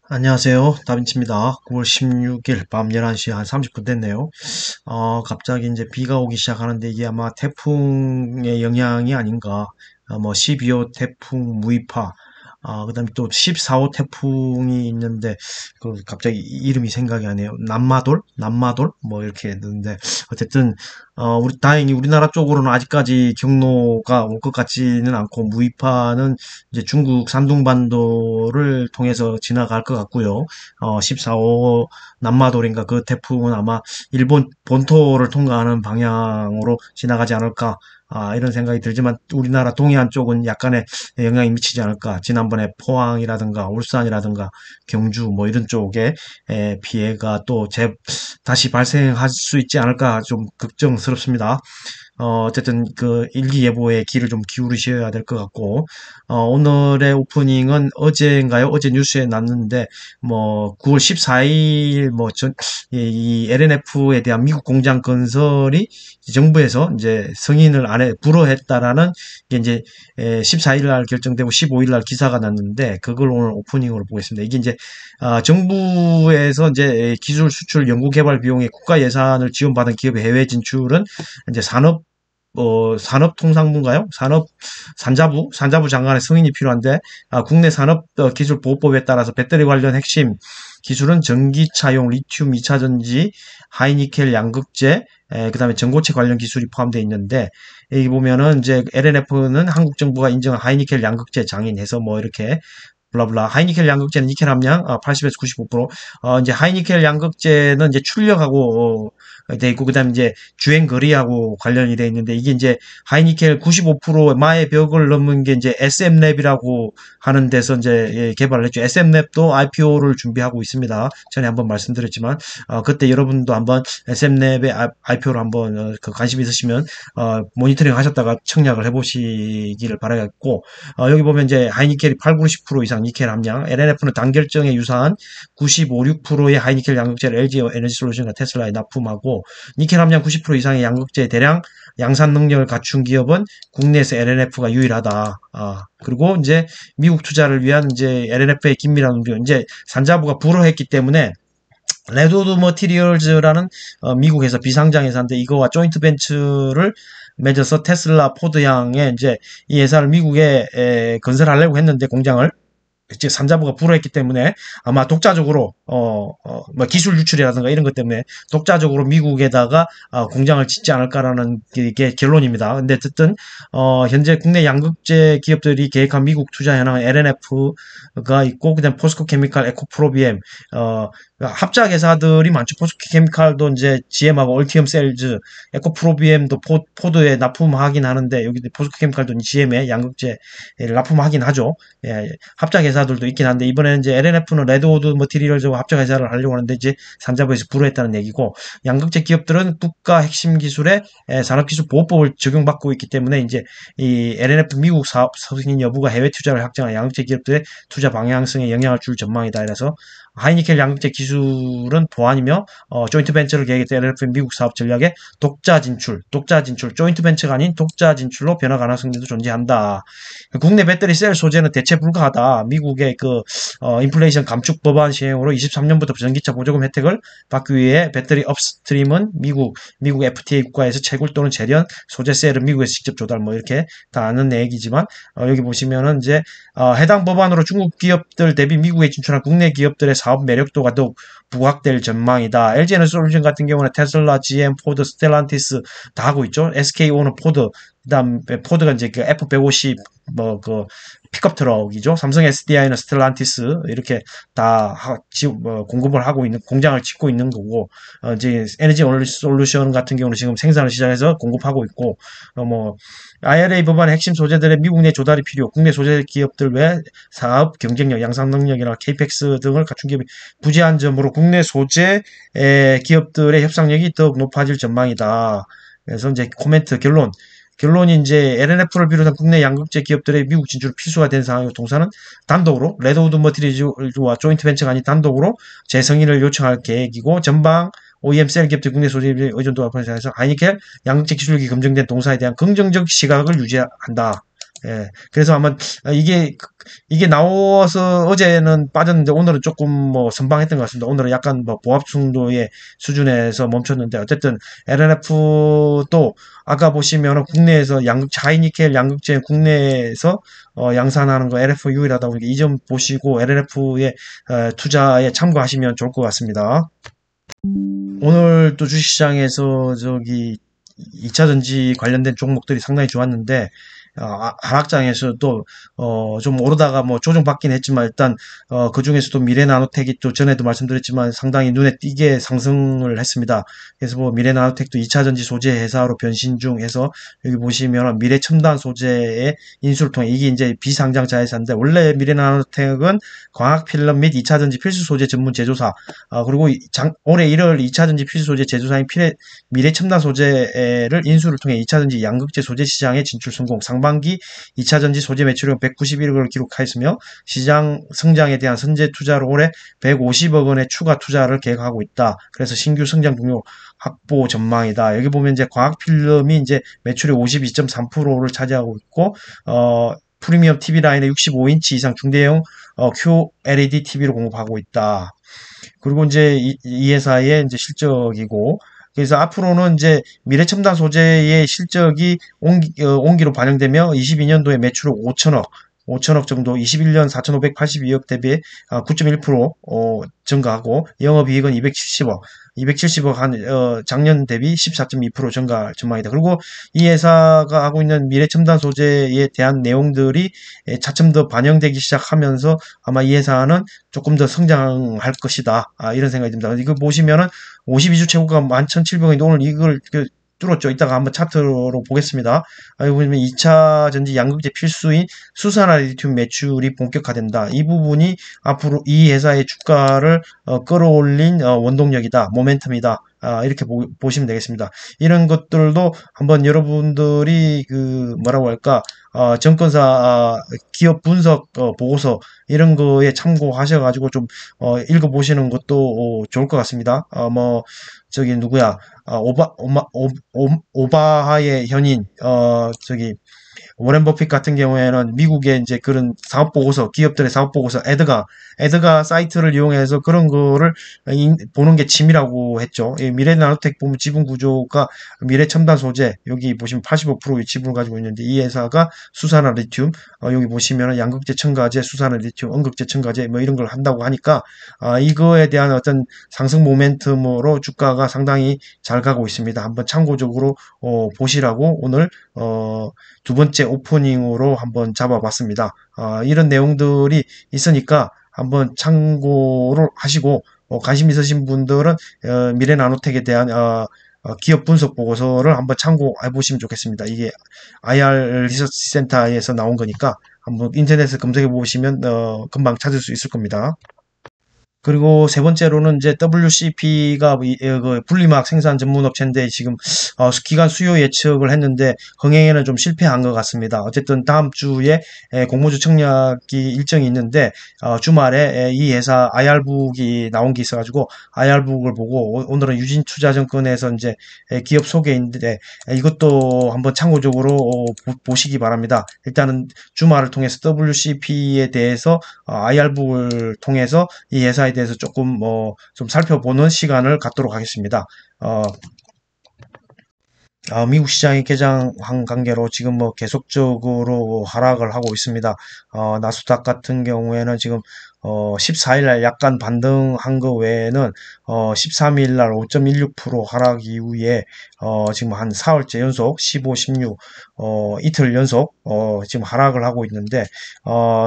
안녕하세요. 다빈치입니다. 9월 16일 밤 11시 한 30분 됐네요. 갑자기 이제 비가 오기 시작하는데 이게 아마 태풍의 영향이 아닌가. 12호 태풍 무이파, 그다음에 또 14호 태풍이 있는데, 갑자기 이름이 생각이 안 나요. 남마돌? 뭐 이렇게 했는데, 어쨌든, 다행히 우리나라 쪽으로는 아직까지 경로가 올 것 같지는 않고, 무이파는 이제 중국 산둥반도를 통해서 지나갈 것 같고요. 14호 남마돌인가 그 태풍은 아마 일본 본토를 통과하는 방향으로 지나가지 않을까. 이런 생각이 들지만 우리나라 동해안 쪽은 약간의 영향이 미치지 않을까. 지난번에 포항이라든가 울산이라든가 경주 뭐 이런 쪽에 피해가 또 다시 발생할 수 있지 않을까 좀 걱정스럽습니다. 어쨌든 그 일기예보에 귀를 좀 기울이셔야 될 것 같고, 오늘의 오프닝은 어제인가요? 어제 뉴스에 났는데, 9월 14일, 이 LNF에 대한 미국 공장 건설이 정부에서 이제 승인을 안 해, 불허했다라는 게 이제 14일 날 결정되고 15일 날 기사가 났는데, 그걸 오늘 오프닝으로 보겠습니다. 이게 이제, 정부에서 이제 기술 수출 연구 개발 비용의 국가 예산을 지원받은 기업의 해외 진출은 이제 산업통상부인가요? 산자부 장관의 승인이 필요한데, 국내 산업기술보호법에 따라서 배터리 관련 핵심 기술은 전기차용 리튬 2차 전지, 하이니켈 양극재, 그다음에 전고체 관련 기술이 포함되어 있는데, 여기 보면은 이제 LNF는 한국 정부가 인정한 하이니켈 양극재 장인해서 뭐 이렇게 블라블라. 하이니켈 양극재는 니켈 함량 80에서 95%. 이제 하이니켈 양극재는 이제 출력하고 돼 있고, 그다음에 이제 주행 거리하고 관련이 돼 있는데, 이게 이제 하이니켈 95% 마의 벽을 넘는 게 이제 SM랩이라고 하는 데서 이제 개발을 했죠. SM랩도 IPO를 준비하고 있습니다. 전에 한번 말씀드렸지만, 그때 여러분도 한번 SM랩의 IPO를 한번 관심 있으시면 모니터링 하셨다가 청약을 해보시기를 바라겠고, 여기 보면 이제 하이니켈이 8, 90% 이상 니켈 함량, LNF는 단결정에 유사한 95, 6%의 하이니켈 양극재를 LG 에너지솔루션과 테슬라에 납품하고, 니켈 함량 90% 이상의 양극재 대량 양산 능력을 갖춘 기업은 국내에서 LNF가 유일하다. 그리고 이제 미국 투자를 위한 이제 LNF의 긴밀한 운용, 이제 산자부가 불허했기 때문에 레드우드 머티리얼즈라는 미국에서 비상장 회사인데, 이거와 조인트 벤처를 맺어서 테슬라, 포드향에 이제 이 회사를 미국에 건설하려고 했는데, 공장을 즉 산자부가 불허했기 때문에 아마 독자적으로 뭐 기술 유출이라든가 이런 것 때문에 독자적으로 미국에다가 공장을 짓지 않을까라는 게 결론입니다. 근데 어쨌든 현재 국내 양극재 기업들이 계획한 미국 투자 현황은 LNF가 있고, 그다음 포스코 케미칼, 에코프로비엠, 합작 회사들이 많죠. 포스코 케미칼도 이제 GM하고 얼티엄 셀즈, 에코프로비엠도 포드에 납품하긴 하는데, 여기 포스코 케미칼도 GM에 양극재 납품하긴 하죠. 예, 합작 회사들도 있긴 한데, 이번에는 이제 LNF는 레드우드 머티리얼즈와 합작 회사를 하려고 하는데 이제 산자부에서 불허했다는 얘기고, 양극재 기업들은 국가 핵심 기술에 산업기술보호법을 적용받고 있기 때문에 이제 이 LNF 미국 사업 승인 여부가 해외 투자를 확정한 양극재 기업들의 투자 방향성에 영향을 줄 전망이다. 이래서 하이니켈 양극재 기술은 보완이며, 조인트 벤처를 계획했던 LNF 미국 사업 전략에 독자 진출, 조인트 벤처가 아닌 독자 진출로 변화 가능성도 존재한다. 국내 배터리 셀 소재는 대체 불가하다. 미국의 인플레이션 감축 법안 시행으로 23년부터 전기차 보조금 혜택을 받기 위해 배터리 업스트림은 미국 FTA 국가에서 채굴 또는 재련, 소재 셀은 미국에서 직접 조달, 뭐 이렇게 다 아는 얘기지만, 여기 보시면은 이제 해당 법안으로 중국 기업들 대비 미국에 진출한 국내 기업들의 사업 매력도가 더욱 부각될 전망이다. LG에너지솔루션 같은 경우는 테슬라, GM, 포드, 스텔란티스 다 하고 있죠. SKO는 포드, 그다음 포드가 이제 그 F150 픽업 트럭이죠. 삼성 SDI는 스텔란티스 이렇게 다 공급을 하고 있는, 공장을 짓고 있는 거고, 이제 에너지 솔루션 같은 경우는 지금 생산을 시작해서 공급하고 있고, IRA 법안의 핵심 소재들의 미국 내 조달이 필요, 국내 소재 기업들 외 사업 경쟁력, 양산 능력이나 KPX 등을 갖춘 기업이 부재한 점으로 국내 소재 기업들의 협상력이 더욱 높아질 전망이다. 그래서 이제 코멘트 결론이 이제 LNF를 비롯한 국내 양극재 기업들의 미국 진출 필수가 된 상황이고, 동사는 단독으로 레드우드 머티리얼즈와 조인트 벤처가 아닌 단독으로 재승인을 요청할 계획이고, 전방 OEM 셀 기업들 국내 소재의 의존도가 분산해서 하이니켈 양극재 기술력이 검증된 동사에 대한 긍정적 시각을 유지한다. 예. 그래서 아마 이게 나와서 어제는 빠졌는데 오늘은 조금 뭐 선방했던 것 같습니다. 오늘은 약간 뭐 보합 충도의 수준에서 멈췄는데 어쨌든 LNF도 아까 보시면 국내에서 하이니켈 양극재 국내에서 양산하는 거 LF 유일하다 보니까 이 점 보시고 LNF의 투자에 참고하시면 좋을 것 같습니다. 오늘 또 주식시장에서 저기 2차 전지 관련된 종목들이 상당히 좋았는데 하락장에서도 좀 오르다가 뭐 조정받긴 했지만 일단 그 중에서도 미래나노텍이 또 전에도 말씀드렸지만 상당히 눈에 띄게 상승을 했습니다. 그래서 뭐 미래나노텍도 2차 전지 소재 회사로 변신 중 해서 여기 보시면 미래첨단 소재의 인수를 통해 이게 이제 비상장 자회사인데 원래 미래나노텍은 광학 필름 및 2차 전지 필수 소재 전문 제조사 그리고 올해 1월 2차 전지 필수 소재 제조사인 미래첨단 소재를 인수를 통해 2차 전지 양극재 소재 시장에 진출 성공. 상반기 2차 전지 소재 매출은 191억을 기록하였으며 시장 성장에 대한 선제 투자로 올해 150억 원의 추가 투자를 계획하고 있다. 그래서 신규 성장 동력 확보 전망이다. 여기 보면 이제 광학 필름이 이제 매출의 52.3%를 차지하고 있고 프리미엄 TV 라인에 65인치 이상 중대형 QLED TV를 공급하고 있다. 그리고 이제 이 회사의 이제 실적이고 그래서 앞으로는 이제 미래첨단 소재의 실적이 온기로 반영되며 22년도에 매출을 5천억 정도, 21년 4,582억 대비 9.1% 증가하고 영업이익은 270억 작년 대비 14.2% 증가 전망이다. 그리고 이 회사가 하고 있는 미래첨단 소재에 대한 내용들이 차츰 더 반영되기 시작하면서 아마 이 회사는 조금 더 성장할 것이다. 이런 생각이 듭니다. 이거 보시면은 52주 최고가 11,700원인데 오늘 이걸 뚫었죠. 이따가 한번 차트로 보겠습니다. 여기 보면 2차 전지 양극재 필수인 수산화 리튬 매출이 본격화된다. 이 부분이 앞으로 이 회사의 주가를 끌어올린 원동력이다. 모멘텀이다. 이렇게 보시면 되겠습니다. 이런 것들도 한번 여러분들이 뭐라고 할까 증권사 기업 분석 보고서 이런 거에 참고하셔가지고 좀 읽어보시는 것도 좋을 것 같습니다. 뭐 저기 누구야 오바하의 현인 저기 워렌 버핏 같은 경우에는 미국의 이제 그런 사업 보고서, 기업들의 사업 보고서, 에드가 사이트를 이용해서 그런 거를 보는 게 취미라고 했죠. 미래 나노텍 보면 지분 구조가 미래 첨단 소재, 여기 보시면 85%의 지분을 가지고 있는데 이 회사가 수산화 리튬, 여기 보시면 양극재 첨가제, 수산화 리튬, 음극재 첨가제 뭐 이런 걸 한다고 하니까 이거에 대한 어떤 상승 모멘텀으로 주가가 상당히 잘 가고 있습니다. 한번 참고적으로 보시라고 오늘 두 번째 오프닝으로 한번 잡아봤습니다. 이런 내용들이 있으니까 한번 참고를 하시고 관심 있으신 분들은 미래나노텍에 대한 기업 분석 보고서를 한번 참고해 보시면 좋겠습니다. 이게 IR 리서치 센터에서 나온 거니까 한번 인터넷에 검색해 보시면 금방 찾을 수 있을 겁니다. 그리고 세 번째로는 이제 WCP가 그 분리막 생산 전문 업체인데 지금 기간 수요 예측을 했는데 흥행에는 좀 실패한 것 같습니다. 어쨌든 다음 주에 공모주 청약이 일정이 있는데 주말에 이 회사 IR북이 나온 게 있어가지고 IR북을 보고 오늘은 유진투자증권에서 이제 기업 소개인데 이것도 한번 참고적으로 보시기 바랍니다. 일단은 주말을 통해서 WCP에 대해서 IR북을 통해서 이 회사에 대해서 조금 좀 살펴보는 시간을 갖도록 하겠습니다. 미국 시장이 개장한 관계로 지금 뭐 계속적으로 하락을 하고 있습니다. 나스닥 같은 경우에는 지금 14일 날 약간 반등한 거 외에는 13일 날 5.16% 하락 이후에 지금 한 4월째 연속 15, 16 이틀 연속 지금 하락을 하고 있는데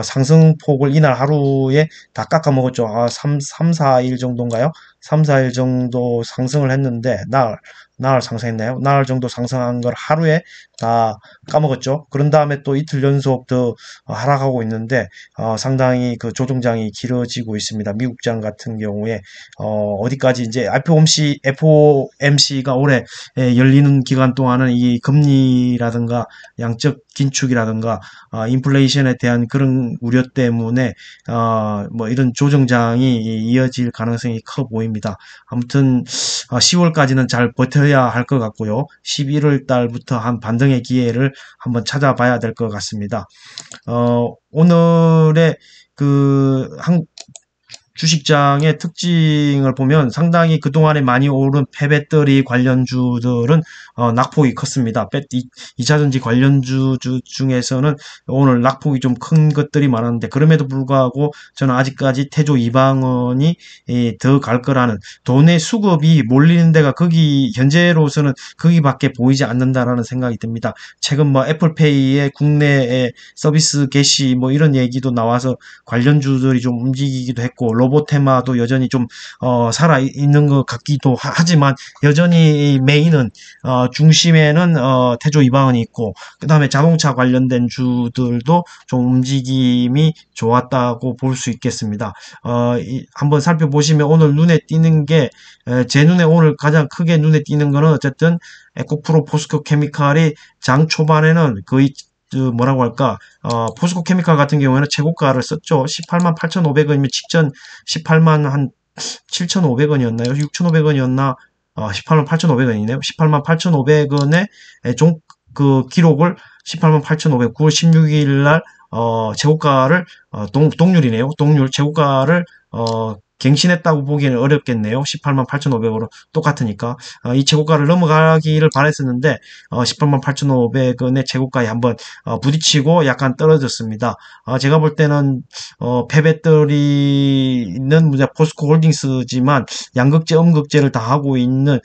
상승폭을 이날 하루에 다 깎아 먹었죠. 3, 4일 정도인가요? 3, 4일 정도 상승을 했는데 나흘 상승했나요? 나흘 정도 상승한 걸 하루에 다 까먹었죠. 그런 다음에 또 이틀 연속 더 하락하고 있는데 상당히 그 조정장이 길어지고 있습니다. 미국장 같은 경우에 어디까지 이제 FOMC가 올해 열리는 기간 동안은 이 금리라든가 양적 긴축이라든가 인플레이션에 대한 그런 우려 때문에 뭐 이런 조정장이 이어질 가능성이 커 보입니다. 아무튼 10월까지는 잘 버텨야 할 것 같고요. 11월 달부터 한 반등의 기회를 한번 찾아봐야 될 것 같습니다. 오늘의 주식장의 특징을 보면 상당히 그동안에 많이 오른 폐배터리 관련주들은 낙폭이 컸습니다. 2차전지 관련주 중에서는 오늘 낙폭이 좀 큰 것들이 많았는데 그럼에도 불구하고 저는 아직까지 태조 이방원이 더 갈 거라는 돈의 수급이 몰리는 데가 거기 현재로서는 거기밖에 보이지 않는다라는 생각이 듭니다. 최근 뭐 애플페이의 국내에 서비스 개시 뭐 이런 얘기도 나와서 관련주들이 좀 움직이기도 했고 로보테마도 여전히 좀 살아있는 것 같기도 하지만 여전히 메인은 중심에는 태조 이방원이 있고 그 다음에 자동차 관련된 주들도 좀 움직임이 좋았다고 볼 수 있겠습니다. 한번 살펴보시면 오늘 눈에 띄는 게 제 눈에 오늘 가장 크게 눈에 띄는 거는 어쨌든 에코프로 포스코 케미칼이 장 초반에는 거의 뭐라고 할까, 포스코 케미칼 같은 경우에는 최고가를 썼죠. 18만 8,500원이면 직전 18만 한 7,500원이었나요? 6,500원이었나? 18만 8,500원이네요. 18만 8,500원에 기록을 18만 8,500, 9월 16일 날, 최고가를, 동률이네요. 동률 최고가를, 갱신했다고 보기에는 어렵겠네요. 18만 8,500원으로 똑같으니까 이 최고가를 넘어가기를 바랬었는데 18만 8,500원의 최고가에 한번 부딪히고 약간 떨어졌습니다. 제가 볼 때는 폐배터리는 포스코 홀딩스지만 양극재, 음극재를 다 하고 있는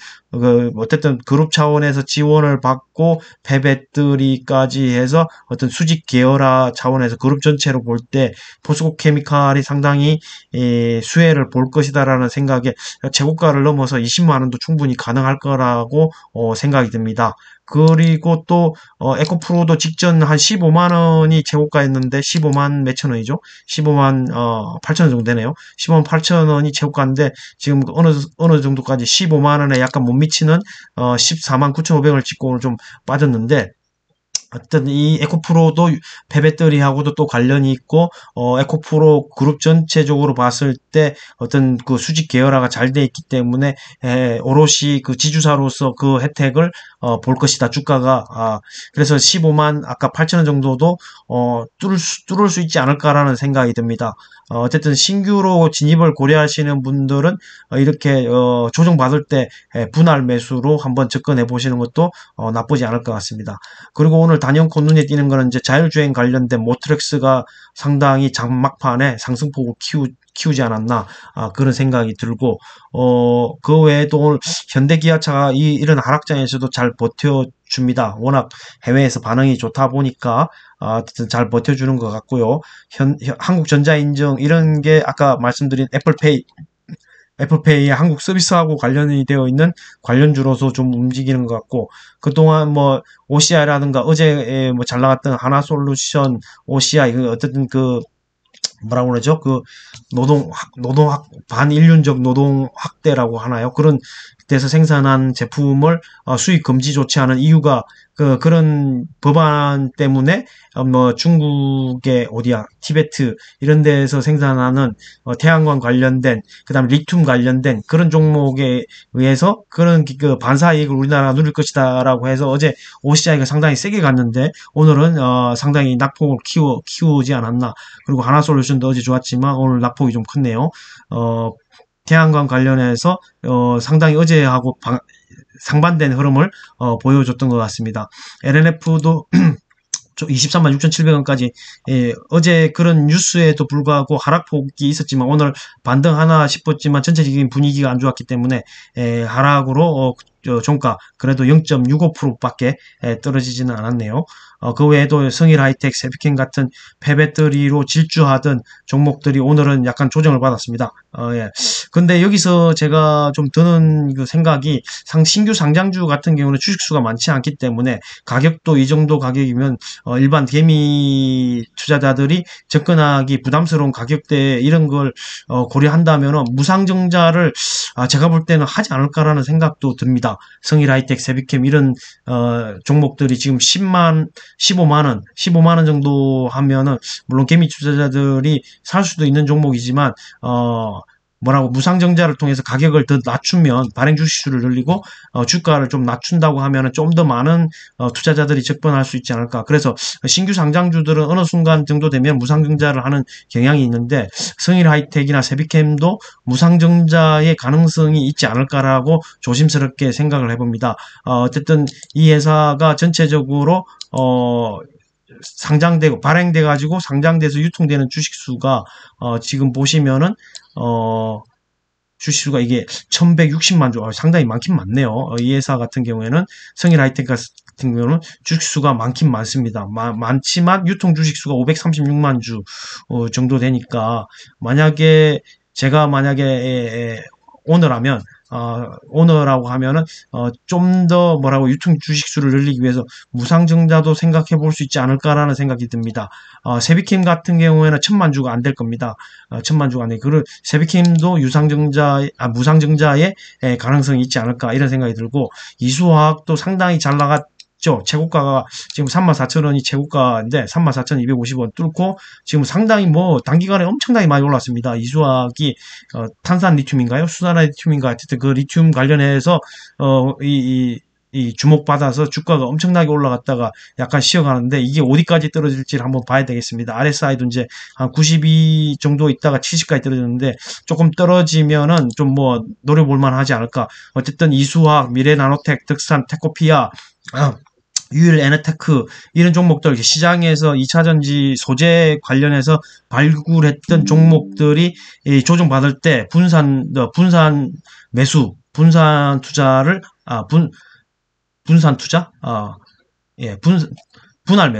어쨌든 그룹 차원에서 지원을 받고 폐배터리까지 해서 어떤 수직 계열화 차원에서 그룹 전체로 볼 때 포스코 케미칼이 상당히 수혜를 볼 것이다라는 생각에 최고가를 넘어서 20만 원도 충분히 가능할 거라고 생각이 듭니다. 그리고 또 에코프로도 직전 한 15만 원이 최고가였는데 15만 몇천 원이죠. 15만 8천 원 정도 되네요. 15만 8천 원이 최고가인데 지금 어느 정도까지 15만 원에 약간 못 미치는 14만 9,500원을 찍고 오늘 좀 빠졌는데 어떤 이 에코프로도 폐배터리하고도 또 관련이 있고 에코프로 그룹 전체적으로 봤을 때 어떤 그 수직 계열화가 잘 돼 있기 때문에 오롯이 그 지주사로서 그 혜택을 볼 것이다. 주가가 그래서 15만 아까 8천원 정도도 뚫을 수 있지 않을까라는 생각이 듭니다. 어쨌든 신규로 진입을 고려하시는 분들은 이렇게 조정받을 때 분할 매수로 한번 접근해 보시는 것도 나쁘지 않을 것 같습니다. 그리고 오늘 단연코 눈에 띄는 거는 이제 자율주행 관련된 모트렉스가 상당히 장막판에 상승폭을 키우지 않았나 그런 생각이 들고 그 외에도 오늘 현대기아차가 이런 하락장에서도 잘 버텨줍니다. 워낙 해외에서 반응이 좋다 보니까 잘 버텨주는 것 같고요. 한국전자인증 이런 게 아까 말씀드린 애플페이의 한국 서비스하고 관련이 되어 있는 관련주로서 좀 움직이는 것 같고 그동안 뭐 OCI라든가 어제 뭐 잘 나갔던 하나솔루션 OCI 어쨌든 뭐라고 그러죠? 반인륜적 노동 확대라고 하나요? 그런 데서 생산한 제품을 수입 금지 조치하는 이유가 그런 법안 때문에 뭐 중국의 티베트 이런 데서 생산하는 태양광 관련된 그다음에 리튬 관련된 그런 종목에 의해서 그런 반사 이익을 우리나라가 누릴 것이다라고 해서 어제 OCI가 상당히 세게 갔는데 오늘은 상당히 낙폭을 키우지 않았나. 그리고 하나솔루션도 어제 좋았지만 오늘 낙폭이 좀 컸네요. 태양광 관련해서 상당히 어제하고 상반된 흐름을 보여줬던 것 같습니다. LNF도 23만 6,700원까지 어제 그런 뉴스에도 불구하고 하락폭이 있었지만 오늘 반등하나 싶었지만 전체적인 분위기가 안 좋았기 때문에 하락으로 종가 그래도 0.65%밖에 떨어지지는 않았네요. 그 외에도 성일하이텍, 세피켄 같은 폐배터리로 질주하던 종목들이 오늘은 약간 조정을 받았습니다. 근데 여기서 제가 좀 드는 그 생각이 신규 상장주 같은 경우는 주식수가 많지 않기 때문에 가격도 이 정도 가격이면 일반 개미 투자자들이 접근하기 부담스러운 가격대 이런 걸 고려한다면 무상증자를 제가 볼 때는 하지 않을까라는 생각도 듭니다. 성일하이텍, 세비캠 이런 종목들이 지금 15만 원 정도 하면은 물론 개미 투자자들이 살 수도 있는 종목이지만 무상증자를 통해서 가격을 더 낮추면 발행 주식수를 늘리고 주가를 좀 낮춘다고 하면은 좀 더 많은 투자자들이 접근할 수 있지 않을까. 그래서 신규 상장주들은 어느 순간 정도 되면 무상증자를 하는 경향이 있는데 성일하이텍이나 세비캠도 무상증자의 가능성이 있지 않을까라고 조심스럽게 생각을 해봅니다. 어쨌든 이 회사가 전체적으로 상장되고 발행돼 가지고 상장돼서 유통되는 주식수가 지금 보시면은 주식수가 이게 1160만 주 상당히 많긴 많네요. 이 회사 같은 경우에는 성일하이텍 같은 경우는 주식수가 많긴 많습니다. 많지만 유통 주식수가 536만 주 정도 되니까 제가 만약에 오너라면 오너라고 하면은 좀 더 유통 주식수를 늘리기 위해서 무상증자도 생각해 볼 수 있지 않을까라는 생각이 듭니다. 세비캠 같은 경우에는 1000만 주가 안 될 겁니다. 1000만 주가 안 돼. 그리고 세비캠도 무상증자의 가능성이 있지 않을까 이런 생각이 들고 이수화학도 상당히 잘 나갔죠. 최고가가 지금 34,000원이 최고가인데 34,250원 뚫고 지금 상당히 단기간에 엄청나게 많이 올랐습니다. 이수화학이 탄산 리튬인가요? 수산 리튬인가? 하여튼 그 리튬 관련해서 이 주목받아서 주가가 엄청나게 올라갔다가 약간 쉬어가는데 이게 어디까지 떨어질지를 한번 봐야 되겠습니다. RSI도 이제 한 92 정도 있다가 70까지 떨어졌는데 조금 떨어지면은 좀 노려볼만 하지 않을까. 어쨌든 이수화학, 미래나노텍, 득산, 테코피아, 유일에너테크 이런 종목들 시장에서 2차전지 소재 관련해서 발굴했던 종목들이 조정받을 때 분산 매수, 분산 투자를 분산 투자? 분할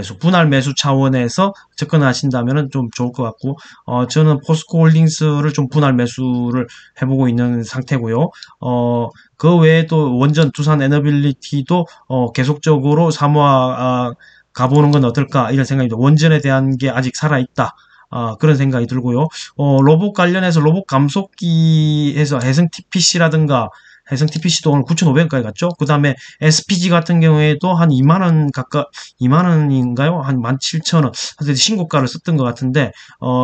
매수 차원에서 접근하신다면 좀 좋을 것 같고, 저는 포스코 홀딩스를 좀 분할 매수를 해보고 있는 상태고요. 그 외에 또 원전 두산 에너빌리티도 계속적으로 사모아 가보는 건 어떨까 이런 생각입니다. 원전에 대한 게 아직 살아있다. 그런 생각이 들고요. 로봇 관련해서 로봇 감속기에서 해성 TPC라든가 해성 TPC도 오늘 9,500원까지 갔죠. 그 다음에 SPG 같은 경우에도 한 2만원 가까, 2만원인가요? 한 17,000원. 하여튼 신고가를 썼던 것 같은데,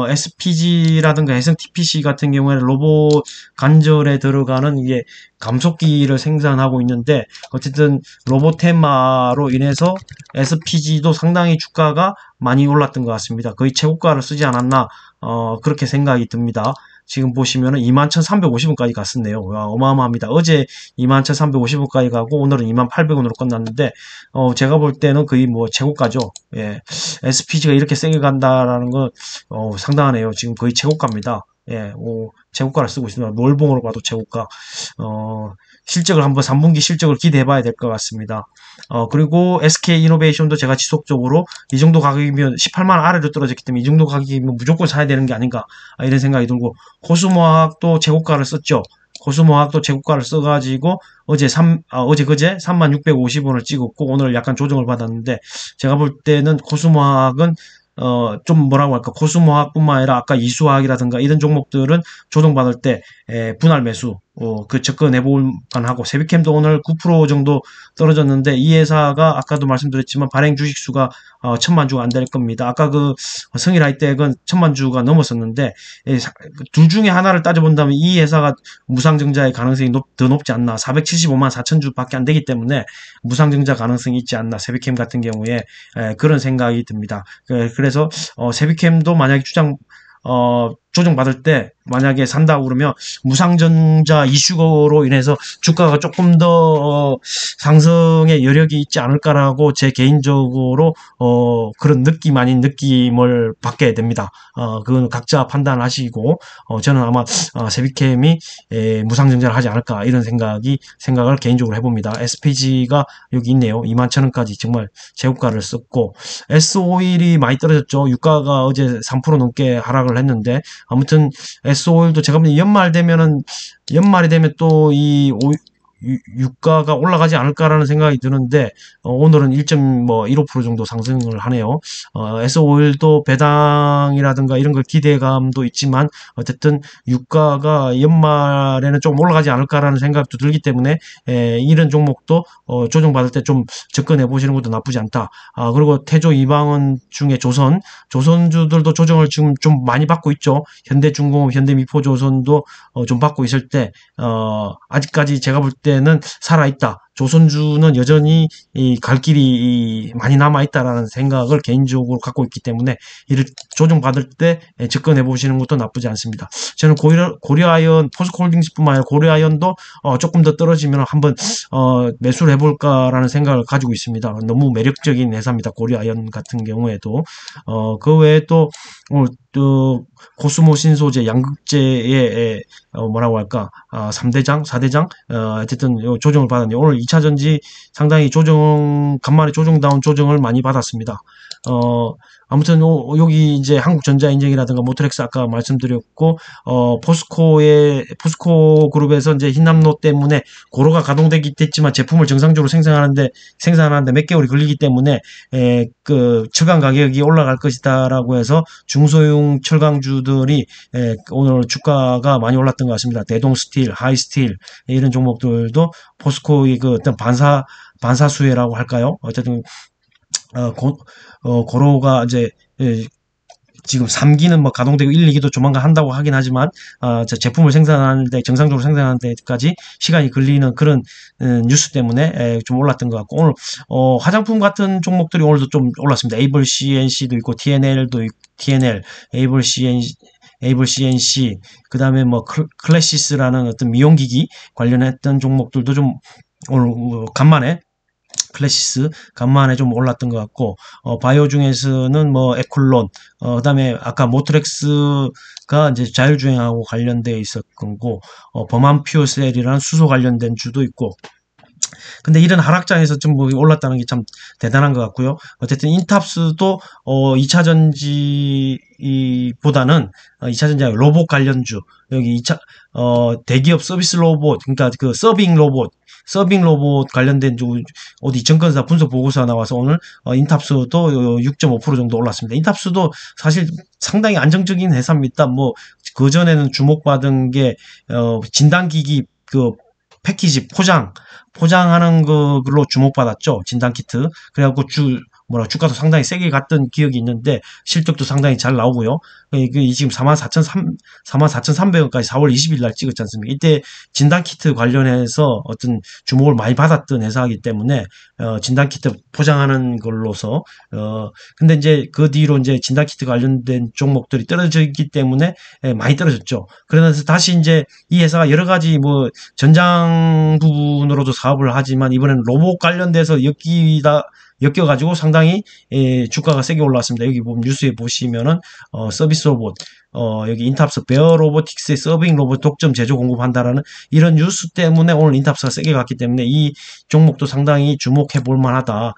SPG라든가 해성 TPC 같은 경우에는 로봇 관절에 들어가는 이게 감속기를 생산하고 있는데, 어쨌든 로봇 테마로 인해서 SPG도 상당히 주가가 많이 올랐던 것 같습니다. 거의 최고가를 쓰지 않았나, 그렇게 생각이 듭니다. 지금 보시면은 21,350원까지 갔었네요. 와, 어마어마합니다. 어제 21,350원까지 가고 오늘은 28,000원으로 끝났는데 제가 볼 때는 거의 최고가죠. 예. SPG가 이렇게 세게 간다라는 건 상당하네요. 지금 거의 최고가입니다. 예, 최고가를 쓰고 있습니다. 월봉으로 봐도 최고가. 실적을 한번 3분기 실적을 기대해 봐야 될 것 같습니다. 그리고 SK이노베이션도 제가 지속적으로 이 정도 가격이면 18만원 아래로 떨어졌기 때문에 이 정도 가격이면 무조건 사야 되는 게 아닌가 이런 생각이 들고 코스모화학도 최고가를 썼죠. 코스모화학도 최고가를 써가지고 어제 그제 3650원을 찍었고 오늘 약간 조정을 받았는데 제가 볼 때는 코스모화학은 좀 코스모화학뿐만 아니라 아까 이수화학이라든가 이런 종목들은 조정받을 때 분할 매수 접근해볼 만하고 세비캠도 오늘 9% 정도 떨어졌는데 이 회사가 아까도 말씀드렸지만 발행 주식수가 1000만 주가 안 될 겁니다. 아까 그 성일하이텍은 1000만 주가 넘었었는데 둘 중에 하나를 따져본다면 이 회사가 무상증자의 가능성이 더 높지 않나. 475만 4천 주밖에 안 되기 때문에 무상증자 가능성이 있지 않나. 세비캠 같은 경우에 그런 생각이 듭니다. 그래서 세비캠도 만약에 조정받을 때 만약에 산다고 그러면 무상증자 이슈로 인해서 주가가 조금 더 상승의 여력이 있지 않을까라고 제 개인적으로 그런 느낌 아닌 느낌을 받게 됩니다. 그건 각자 판단하시고 저는 아마 세비캠이 무상증자를 하지 않을까 이런 생각을 개인적으로 해봅니다. SPG가 여기 있네요. 21,000원까지 정말 최고가를 썼고 S-오일이 많이 떨어졌죠. 유가가 어제 3% 넘게 하락을 했는데 아무튼 S오일도 제가 보기엔 연말이 되면 또 이 유가가 올라가지 않을까라는 생각이 드는데 오늘은 1.15% 정도 상승을 하네요. S오일도 배당이라든가 이런 걸 기대감도 있지만 어쨌든 유가가 연말에는 좀 올라가지 않을까라는 생각도 들기 때문에 이런 종목도 조정받을 때 좀 접근해 보시는 것도 나쁘지 않다. 그리고 태조 이방원 중에 조선주들도 조정을 지금 좀 많이 받고 있죠. 현대중공업, 현대미포조선도 좀 받고 있을 때 아직까지 제가 볼 때는 살아있다. 조선주는 여전히 갈 길이 많이 남아있다라는 생각을 개인적으로 갖고 있기 때문에 이를 조정받을 때 접근해 보시는 것도 나쁘지 않습니다. 저는 고려아연, 포스코홀딩스뿐만 아니라 고려아연도 조금 더 떨어지면 한번 매수를 해볼까라는 생각을 가지고 있습니다. 너무 매력적인 회사입니다. 고려아연 같은 경우에도 그 외에 또 코스모 신소재, 양극재의 뭐라고 할까 3대장, 4대장 어쨌든 조정을 받았네요. 오늘 2차 전지 상당히 간만에 조정다운 조정을 많이 받았습니다. 아무튼 여기 이제 한국전자인증이라든가 모터렉스 아까 말씀드렸고 포스코 그룹에서 이제 흰남노 때문에 고로가 가동되기 됐지만 제품을 정상적으로 생산하는데 몇 개월이 걸리기 때문에 그 철강 가격이 올라갈 것이다라고 해서 중소형 철강주들이 오늘 주가가 많이 올랐던 것 같습니다. 대동스틸, 하이스틸 이런 종목들도 포스코의 그 어떤 반사수혜라고 할까요? 어쨌든 고로가 이제 지금 3기는 뭐 가동되고 1, 2기도 조만간 한다고 하긴 하지만 제품을 생산하는데 정상적으로 생산하는 데까지 시간이 걸리는 그런 뉴스 때문에 좀 올랐던 것 같고 오늘 화장품 같은 종목들이 오늘도 좀 올랐습니다. 에이블 CNC도 있고 TNL도 있고 TNL, 에이블 CNC 그 다음에 뭐 클래시스라는 어떤 미용기기 관련했던 종목들도 좀 오늘 간만에 클래시스 간만에 좀 올랐던 것 같고 바이오 중에서는 뭐 에쿨론 그다음에 아까 모트렉스가 이제 자율주행하고 관련되어 있었고 범한 퓨어셀이라는 수소 관련된 주도 있고 근데 이런 하락장에서 좀 올랐다는 게 참 대단한 것 같고요. 어쨌든 인탑스도 2차 전지보다는 2차 전지 로봇 관련주 여기 대기업 서비스 로봇 그러니까 그 서빙 로봇 관련된 어디 증권사 분석 보고서가 나와서 오늘 인탑스도 6.5% 정도 올랐습니다. 인탑스도 사실 상당히 안정적인 회사입니다. 뭐 그전에는 주목받은 게 진단기기 그 패키지 포장하는 걸로 주목받았죠. 진단키트. 그래갖고 주가도 상당히 세게 갔던 기억이 있는데 실적도 상당히 잘 나오고요. 지금 44,300원까지 4월 20일 날 찍었지 않습니까? 이때 진단키트 관련해서 어떤 주목을 많이 받았던 회사이기 때문에 진단키트 포장하는 걸로서 근데 이제 그 뒤로 이제 진단키트 관련된 종목들이 떨어졌기 때문에 많이 떨어졌죠. 그러면서 다시 이제 이 회사가 여러 가지 뭐 전장 부분으로도 사업을 하지만 이번에는 로봇 관련돼서 엮여가지고 상당히 주가가 세게 올라왔습니다. 여기 보면 뉴스에 보시면은 서비스 로봇 여기 인탑스 베어 로보틱스의 서빙 로봇 독점 제조 공급한다라는 이런 뉴스 때문에 오늘 인탑스가 세게 갔기 때문에 이 종목도 상당히 주목해 볼 만하다.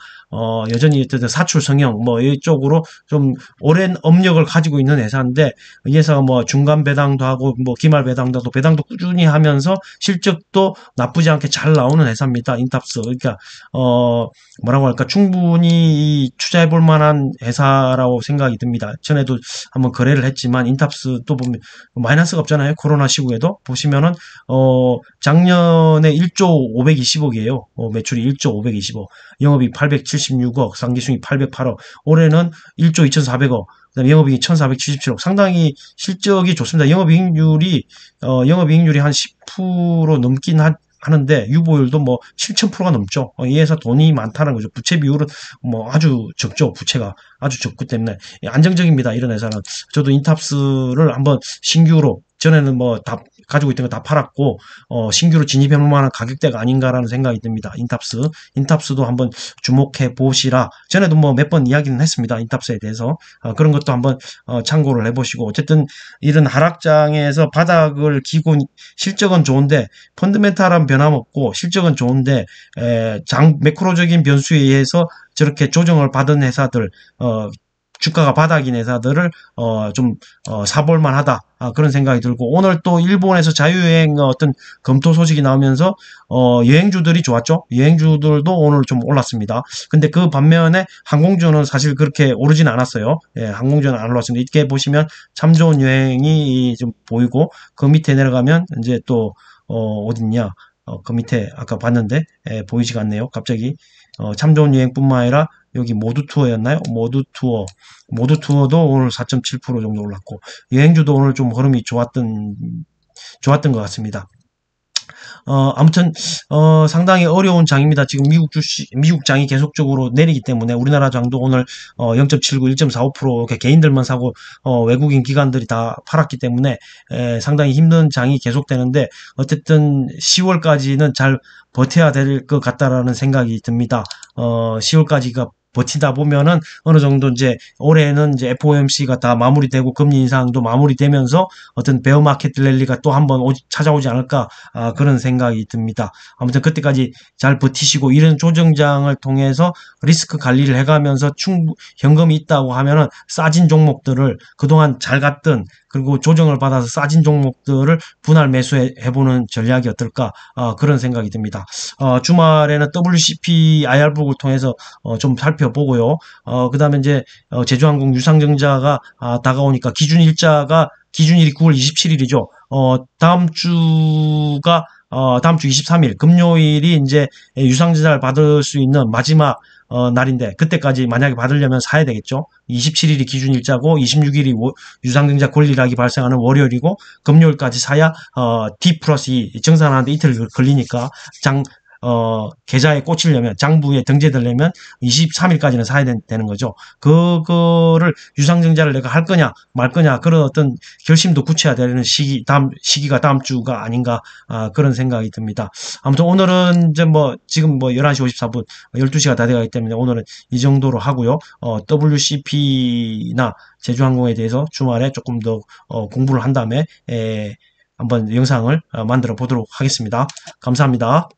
여전히 사출 성형 뭐 이쪽으로 좀 오랜 업력을 가지고 있는 회사인데 이 회사가 뭐 중간 배당도 하고 뭐 기말 배당도 하고 배당도 꾸준히 하면서 실적도 나쁘지 않게 잘 나오는 회사입니다. 인탑스 그러니까 뭐라고 할까 충분히 투자해 볼 만한 회사라고 생각이 듭니다. 전에도 한번 거래를 했지만 인탑스 또 보면 마이너스가 없잖아요. 코로나 시국에도 보시면은 작년에 1조 520억이에요. 매출이 1조 520억, 영업이익 876억, 상기순이익 808억. 올해는 1조 2,400억. 그다음에 영업이익이 1,477억. 상당히 실적이 좋습니다. 영업이익률이 한 10% 넘긴 하는데 유보율도 뭐 7,000%가 넘죠. 이 회사 돈이 많다는 거죠. 부채 비율은 뭐 아주 적죠. 부채가 아주 적기 때문에 안정적입니다. 이런 회사는. 저도 인탑스를 한번 신규로 전에는 뭐 다 가지고 있던 거 다 팔았고 신규로 진입해 볼 만한 가격대가 아닌가라는 생각이 듭니다. 인탑스도 한번 주목해 보시라. 전에도 뭐 몇 번 이야기는 했습니다. 인탑스에 대해서 그런 것도 한번 참고를 해보시고 어쨌든 이런 하락장에서 바닥을 기고 실적은 좋은데 펀드멘탈한 변함없고 실적은 좋은데 매크로적인 변수에 의해서 저렇게 조정을 받은 회사들 주가가 바닥인 회사들을 좀 사볼만 하다. 그런 생각이 들고, 오늘 또 일본에서 자유여행 어떤 검토 소식이 나오면서 여행주들이 좋았죠. 여행주들도 오늘 좀 올랐습니다. 근데 그 반면에 항공주는 사실 그렇게 오르진 않았어요. 예, 항공주는 안 올랐습니다. 이렇게 보시면 참 좋은 여행이 좀 보이고, 그 밑에 내려가면 이제 또 어딨냐, 그 밑에 아까 봤는데 보이지가 않네요. 갑자기 참 좋은 여행뿐만 아니라 여기 모두 투어였나요? 모두 투어도 오늘 4.7% 정도 올랐고, 여행주도 오늘 좀 흐름이 좋았던 것 같습니다. 아무튼, 상당히 어려운 장입니다. 지금 미국 장이 계속적으로 내리기 때문에 우리나라 장도 오늘, 0.79, 1.45% 이렇게 개인들만 사고, 외국인 기관들이 다 팔았기 때문에, 상당히 힘든 장이 계속되는데, 어쨌든 10월까지는 잘 버텨야 될 것 같다라는 생각이 듭니다. 10월까지가 버티다 보면은 어느 정도 이제 올해는 이제 FOMC가 다 마무리되고 금리 인상도 마무리되면서 어떤 베어 마켓 랠리가 또 한번 찾아오지 않을까, 그런 생각이 듭니다. 아무튼 그때까지 잘 버티시고, 이런 조정장을 통해서 리스크 관리를 해가면서 현금이 있다고 하면은 싸진 종목들을 그동안 잘 갔던, 그리고 조정을 받아서 싸진 종목들을 분할 매수해보는 전략이 어떨까, 그런 생각이 듭니다. 주말에는 WCP IR북을 통해서 좀 살펴보고요. 그 다음에 이제 제주항공 유상증자가 다가오니까 기준일이 9월 27일이죠. 다음 주 23일 금요일이 이제 유상증자를 받을 수 있는 마지막 날인데, 그때까지 만약에 받으려면 사야 되겠죠. 27일이 기준일자고 26일이 유상증자 권리락이 발생하는 월요일이고, 금요일까지 사야 D 플러스 2 정산하는데 이틀 걸리니까 계좌에 꽂히려면, 장부에 등재되려면 23일까지는 사야 되는 거죠. 그거를 유상증자를 내가 할 거냐 말 거냐, 그런 어떤 결심도 굳혀야 되는 시기가 다음 주가 아닌가, 그런 생각이 듭니다. 아무튼 오늘은 이제 지금 11시 54분, 12시가 다 돼가기 때문에 오늘은 이 정도로 하고요. WCP나 제주항공에 대해서 주말에 조금 더 공부를 한 다음에 한번 영상을 만들어 보도록 하겠습니다. 감사합니다.